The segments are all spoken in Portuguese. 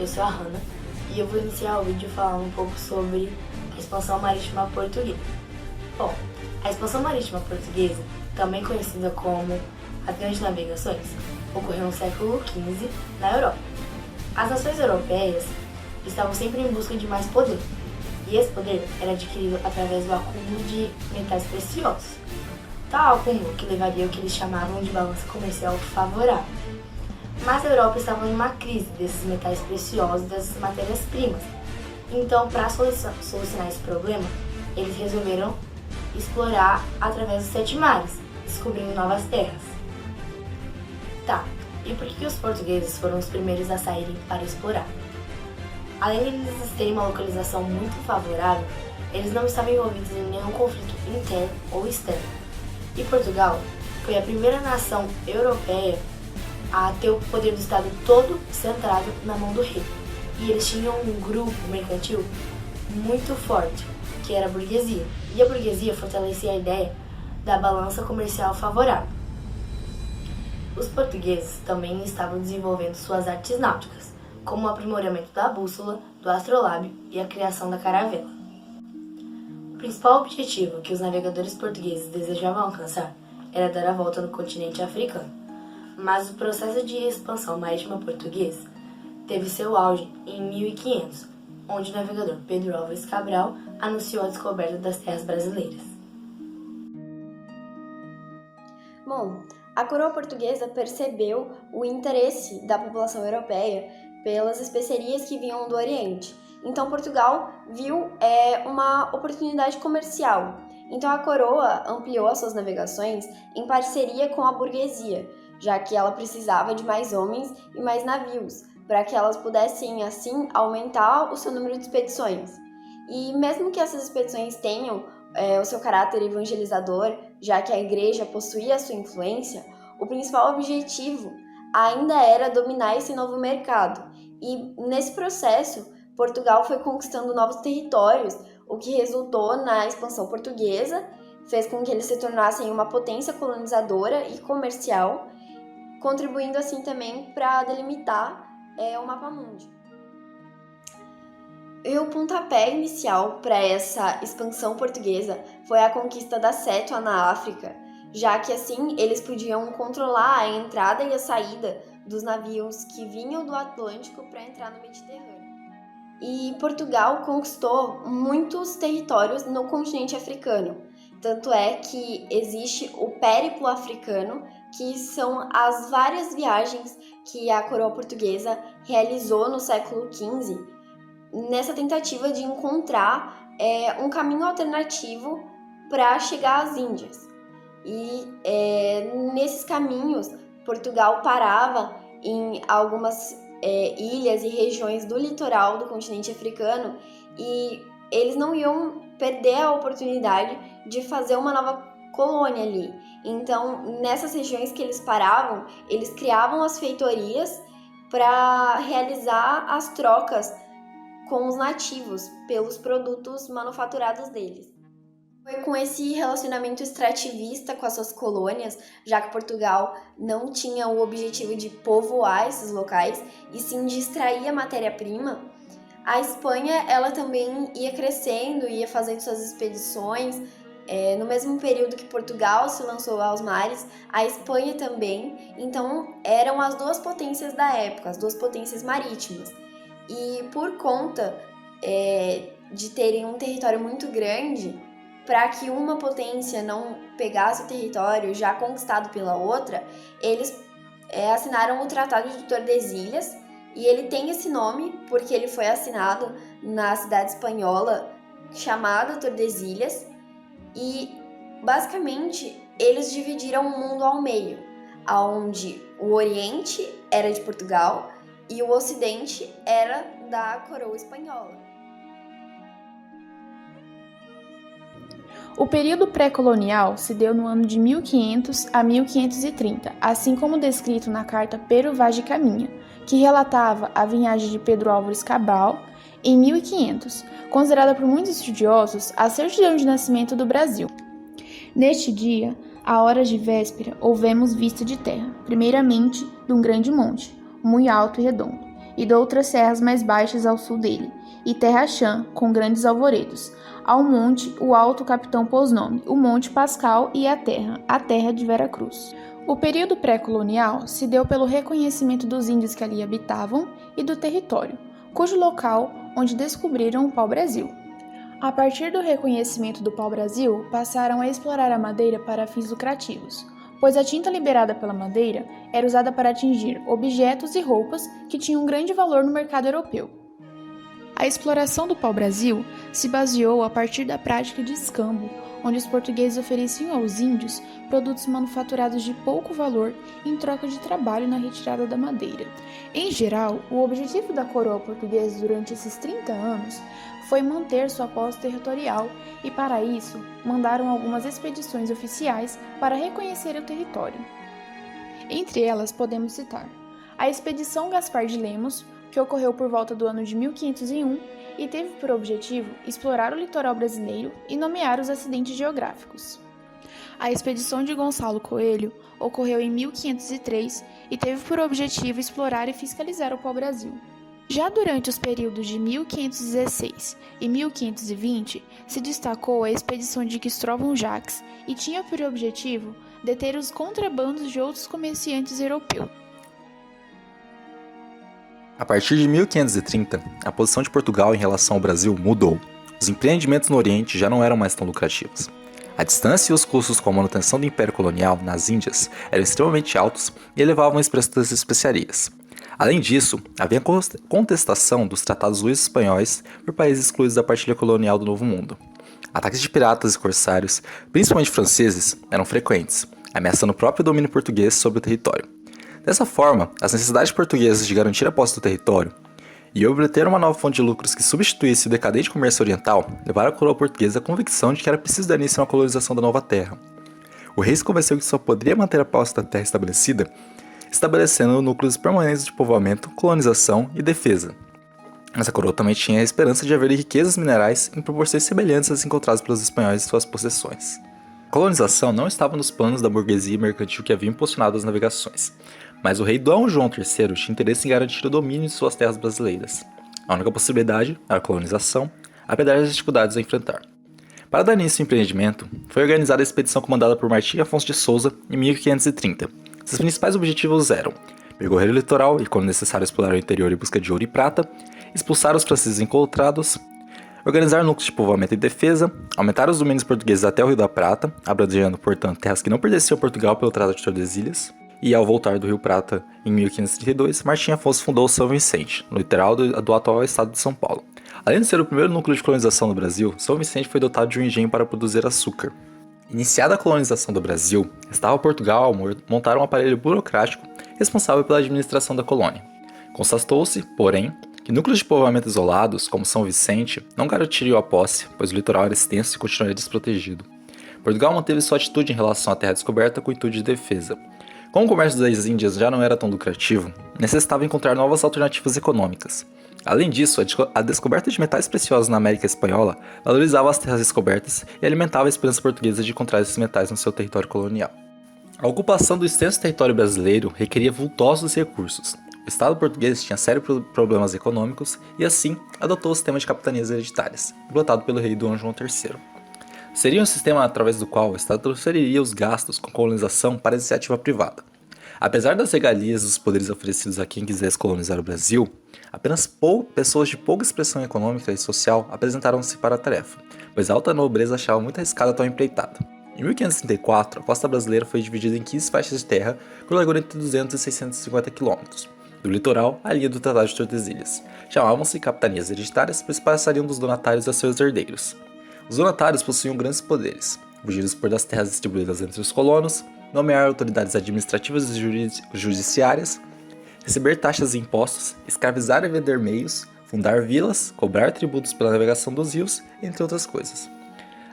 eu sou a Hannah e eu vou iniciar o vídeo falando um pouco sobre a expansão marítima portuguesa. Bom, a expansão marítima portuguesa, também conhecida como as Grandes Navegações, ocorreu no século XV na Europa. As nações europeias estavam sempre em busca de mais poder, e esse poder era adquirido através do acúmulo de metais preciosos. Tal acúmulo que levaria ao que eles chamavam de balança comercial favorável. Mas a Europa estava numa crise desses metais preciosos, dessas matérias-primas. Então, para solucionar esse problema, eles resolveram explorar através dos 7 mares, descobrindo novas terras. Tá, e por que os portugueses foram os primeiros a saírem para explorar? Além de eles terem uma localização muito favorável, eles não estavam envolvidos em nenhum conflito interno ou externo. E Portugal foi a primeira nação europeia a ter o poder do Estado todo centrado na mão do rei. E eles tinham um grupo mercantil muito forte, que era a burguesia. E a burguesia fortalecia a ideia da balança comercial favorável. Os portugueses também estavam desenvolvendo suas artes náuticas, como o aprimoramento da bússola, do astrolábio e a criação da caravela. O principal objetivo que os navegadores portugueses desejavam alcançar era dar a volta no continente africano, mas o processo de expansão marítima português teve seu auge em 1500, onde o navegador Pedro Álvares Cabral anunciou a descoberta das terras brasileiras. Bom, a coroa portuguesa percebeu o interesse da população europeia pelas especiarias que vinham do Oriente. Então Portugal viu uma oportunidade comercial. Então a coroa ampliou as suas navegações em parceria com a burguesia, já que ela precisava de mais homens e mais navios, para que elas pudessem, assim, aumentar o seu número de expedições. E mesmo que essas expedições tenham o seu caráter evangelizador, já que a igreja possuía a sua influência, o principal objetivo ainda era dominar esse novo mercado. E nesse processo, Portugal foi conquistando novos territórios, o que resultou na expansão portuguesa, fez com que eles se tornassem uma potência colonizadora e comercial, contribuindo assim também para delimitar o mapa mundi. E o pontapé inicial para essa expansão portuguesa foi a conquista da Cétua na África, já que assim eles podiam controlar a entrada e a saída dos navios que vinham do Atlântico para entrar no Mediterrâneo. E Portugal conquistou muitos territórios no continente africano, tanto é que existe o Périplo Africano, que são as várias viagens que a coroa portuguesa realizou no século XV, nessa tentativa de encontrar um caminho alternativo para chegar às Índias. E nesses caminhos, Portugal parava em algumas ilhas e regiões do litoral do continente africano e eles não iam perder a oportunidade de fazer uma nova colônia ali. Então, nessas regiões que eles paravam, eles criavam as feitorias para realizar as trocas com os nativos pelos produtos manufaturados deles. Foi com esse relacionamento extrativista com as suas colônias, já que Portugal não tinha o objetivo de povoar esses locais, e sim de extrair a matéria-prima, a Espanha ela também ia crescendo, ia fazendo suas expedições. No mesmo período que Portugal se lançou aos mares, a Espanha também. Então eram as duas potências da época, as duas potências marítimas. E por conta de terem um território muito grande, para que uma potência não pegasse o território já conquistado pela outra, eles assinaram o Tratado de Tordesilhas, e ele tem esse nome porque ele foi assinado na cidade espanhola chamada Tordesilhas, e basicamente eles dividiram o mundo ao meio, onde o Oriente era de Portugal e o Ocidente era da coroa espanhola. O período pré-colonial se deu no ano de 1500 a 1530, assim como descrito na carta Pero Vaz de Caminha, que relatava a vinhagem de Pedro Álvares Cabral em 1500, considerada por muitos estudiosos a certidão de nascimento do Brasil. Neste dia, à hora de véspera, houvemos vista de terra, primeiramente de um grande monte, muito alto e redondo, e de outras serras mais baixas ao sul dele, e Terra Chã, com grandes alvoredos. Ao monte, o Alto Capitão pôs nome, o Monte Pascal, e a terra de Veracruz. O período pré-colonial se deu pelo reconhecimento dos índios que ali habitavam e do território, cujo local onde descobriram o pau-brasil. A partir do reconhecimento do pau-brasil, passaram a explorar a madeira para fins lucrativos, pois a tinta liberada pela madeira era usada para atingir objetos e roupas que tinham grande valor no mercado europeu. A exploração do pau-brasil se baseou a partir da prática de escambo, onde os portugueses ofereciam aos índios produtos manufaturados de pouco valor em troca de trabalho na retirada da madeira. Em geral, o objetivo da coroa portuguesa durante esses 30 anos foi manter sua posse territorial e, para isso, mandaram algumas expedições oficiais para reconhecer o território. Entre elas, podemos citar a Expedição Gaspar de Lemos, que ocorreu por volta do ano de 1501 e teve por objetivo explorar o litoral brasileiro e nomear os acidentes geográficos. A Expedição de Gonçalo Coelho ocorreu em 1503 e teve por objetivo explorar e fiscalizar o pau-brasil. Já durante os períodos de 1516 e 1520, se destacou a expedição de Cristóvão Jacques e tinha por objetivo deter os contrabandos de outros comerciantes europeus. A partir de 1530, a posição de Portugal em relação ao Brasil mudou. Os empreendimentos no Oriente já não eram mais tão lucrativos. A distância e os custos com a manutenção do Império Colonial nas Índias eram extremamente altos e elevavam os preços das especiarias. Além disso, havia contestação dos tratados luso-espanhóis por países excluídos da partilha colonial do Novo Mundo. Ataques de piratas e corsários, principalmente franceses, eram frequentes, ameaçando o próprio domínio português sobre o território. Dessa forma, as necessidades portuguesas de garantir a posse do território e obter uma nova fonte de lucros que substituísse o decadente comércio oriental levaram a coroa portuguesa à convicção de que era preciso dar início a uma colonização da nova terra. O rei se convenceu que só poderia manter a posse da terra estabelecida estabelecendo núcleos permanentes de povoamento, colonização e defesa. Mas a coroa também tinha a esperança de haver riquezas minerais em proporções semelhantes às encontradas pelos espanhóis em suas possessões. A colonização não estava nos planos da burguesia mercantil que havia impulsionado as navegações, mas o rei Dom João III tinha interesse em garantir o domínio de suas terras brasileiras. A única possibilidade era a colonização, apesar das dificuldades a enfrentar. Para dar início ao empreendimento, foi organizada a expedição comandada por Martim Afonso de Souza em 1530. Seus principais objetivos eram percorrer o litoral e, quando necessário, explorar o interior em busca de ouro e prata, expulsar os franceses encontrados, organizar núcleos de povoamento e defesa, aumentar os domínios portugueses até o Rio da Prata, abrangendo, portanto, terras que não pertenciam a Portugal pelo Tratado de Tordesilhas, e, ao voltar do Rio Prata em 1532, Martim Afonso fundou São Vicente, no litoral do atual estado de São Paulo. Além de ser o primeiro núcleo de colonização no Brasil, São Vicente foi dotado de um engenho para produzir açúcar. Iniciada a colonização do Brasil, restava a Portugal montar um aparelho burocrático responsável pela administração da colônia. Constatou-se, porém, que núcleos de povoamento isolados, como São Vicente, não garantiriam a posse, pois o litoral era extenso e continuaria desprotegido. Portugal manteve sua atitude em relação à terra descoberta com o intuito de defesa. Como o comércio das Índias já não era tão lucrativo, necessitava encontrar novas alternativas econômicas. Além disso, a descoberta de metais preciosos na América Espanhola valorizava as terras descobertas e alimentava a esperança portuguesa de encontrar esses metais no seu território colonial. A ocupação do extenso território brasileiro requeria vultosos recursos. O Estado português tinha sérios problemas econômicos e, assim, adotou o sistema de capitanias hereditárias, implantado pelo rei Dom João III. Seria um sistema através do qual o Estado transferiria os gastos com colonização para a iniciativa privada. Apesar das regalias e dos poderes oferecidos a quem quisesse colonizar o Brasil, apenas pessoas de pouca expressão econômica e social apresentaram-se para a tarefa, pois a alta nobreza achava muito arriscada tal empreitada. Em 1534, a costa brasileira foi dividida em 15 faixas de terra com largura entre 200 e 650 quilômetros, do litoral à linha do Tratado de Tordesilhas. Chamavam-se capitanias hereditárias, pois passariam dos donatários a seus herdeiros. Os donatários possuíam grandes poderes, fugir do dispor das terras distribuídas entre os colonos, nomear autoridades administrativas e judiciárias, receber taxas e impostos, escravizar e vender meios, fundar vilas, cobrar tributos pela navegação dos rios, entre outras coisas.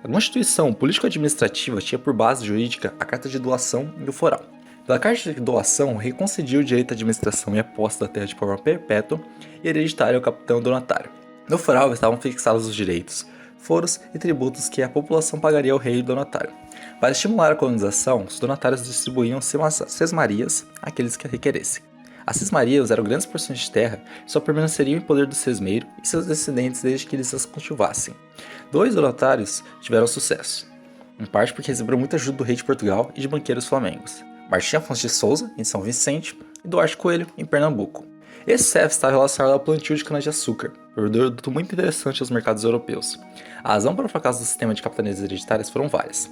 A Constituição político-administrativa tinha por base jurídica a Carta de Doação e o Foral. Pela Carta de Doação, o rei concedia o direito à administração e à posse da terra de forma perpétua e hereditária ao capitão donatário. No Foral estavam fixados os direitos, foros e tributos que a população pagaria ao rei donatário. Para estimular a colonização, os donatários distribuíam sesmarias àqueles que a requeressem. As cismarias eram grandes porções de terra que só permaneceriam em poder do cismeiro e seus descendentes desde que eles as cultivassem. 2 donatários tiveram sucesso, em parte porque receberam muita ajuda do rei de Portugal e de banqueiros flamengos, Martim Afonso de Souza, em São Vicente, e Duarte Coelho, em Pernambuco. Esse CEF está relacionado ao plantio de cana-de-açúcar, produto muito interessante aos mercados europeus. A razão para o fracasso do sistema de capitanias hereditárias foram várias.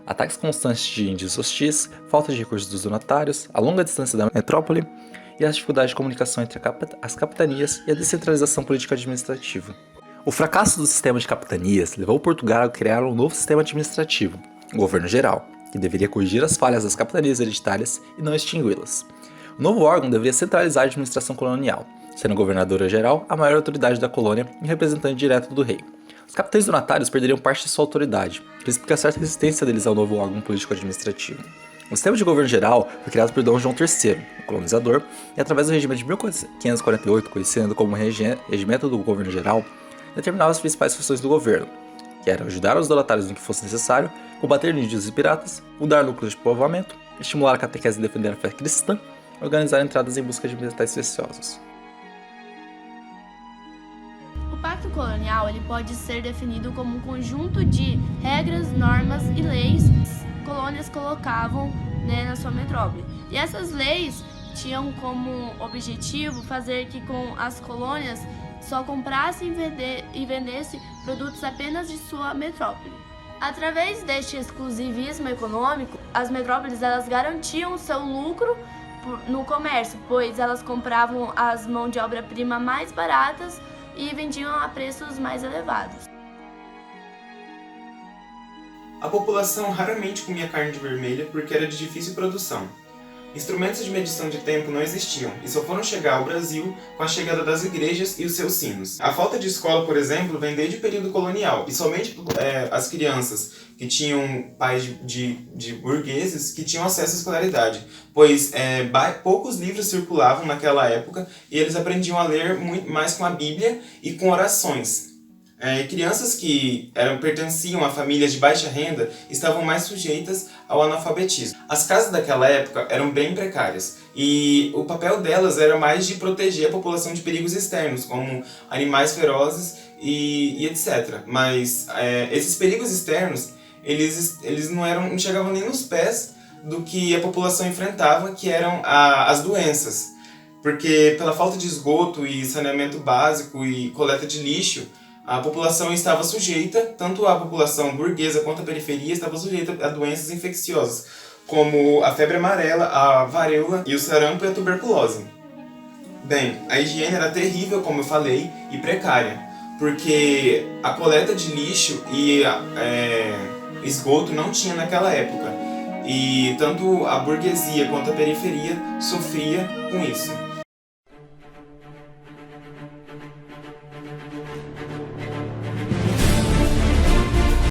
Ataques constantes de índios hostis, falta de recursos dos donatários, a longa distância da metrópole e as dificuldades de comunicação entre as capitanias e a descentralização político-administrativa. O fracasso do sistema de capitanias levou Portugal a criar um novo sistema administrativo, o governo geral, que deveria corrigir as falhas das capitanias hereditárias e não extingui-las. O novo órgão deveria centralizar a administração colonial, sendo o governador-geral a maior autoridade da colônia e representante direto do rei. Os capitães donatários perderiam parte de sua autoridade, o que explica certa resistência deles ao novo órgão político-administrativo. O sistema de governo geral foi criado por Dom João III, o colonizador, e através do regimento de 1548, conhecido como Regimento do Governo Geral, determinava as principais funções do governo, que eram ajudar os donatários no que fosse necessário, combater índios e piratas, mudar núcleos de povoamento, estimular a catequese e defender a fé cristã, organizar entradas em busca de metais preciosos. O pacto colonial ele pode ser definido como um conjunto de regras, normas e leis que as colônias colocavam, na sua metrópole. E essas leis tinham como objetivo fazer que com as colônias só comprassem e vendessem produtos apenas de sua metrópole. Através deste exclusivismo econômico, as metrópoles elas garantiam o seu lucro no comércio, pois elas compravam as mãos de obra-prima mais baratas e vendiam a preços mais elevados. A população raramente comia carne de vermelha porque era de difícil produção. Instrumentos de medição de tempo não existiam e só foram chegar ao Brasil com a chegada das igrejas e os seus sinos. A falta de escola, por exemplo, vem desde o período colonial e somente as crianças que tinham pais de burgueses que tinham acesso à escolaridade, pois poucos livros circulavam naquela época e eles aprendiam a ler muito mais com a Bíblia e com orações. Crianças que pertenciam a famílias de baixa renda estavam mais sujeitas ao analfabetismo. As casas daquela época eram bem precárias e o papel delas era mais de proteger a população de perigos externos, como animais ferozes e etc. Mas esses perigos externos, eles não chegavam nem nos pés do que a população enfrentava, que eram as doenças. Porque pela falta de esgoto e saneamento básico e coleta de lixo, a população estava sujeita, tanto a população burguesa quanto a periferia, estava sujeita a doenças infecciosas, como a febre amarela, a varíola e o sarampo e a tuberculose. Bem, a higiene era terrível, como eu falei, e precária, porque a coleta de lixo e esgoto não tinha naquela época, e tanto a burguesia quanto a periferia sofria com isso.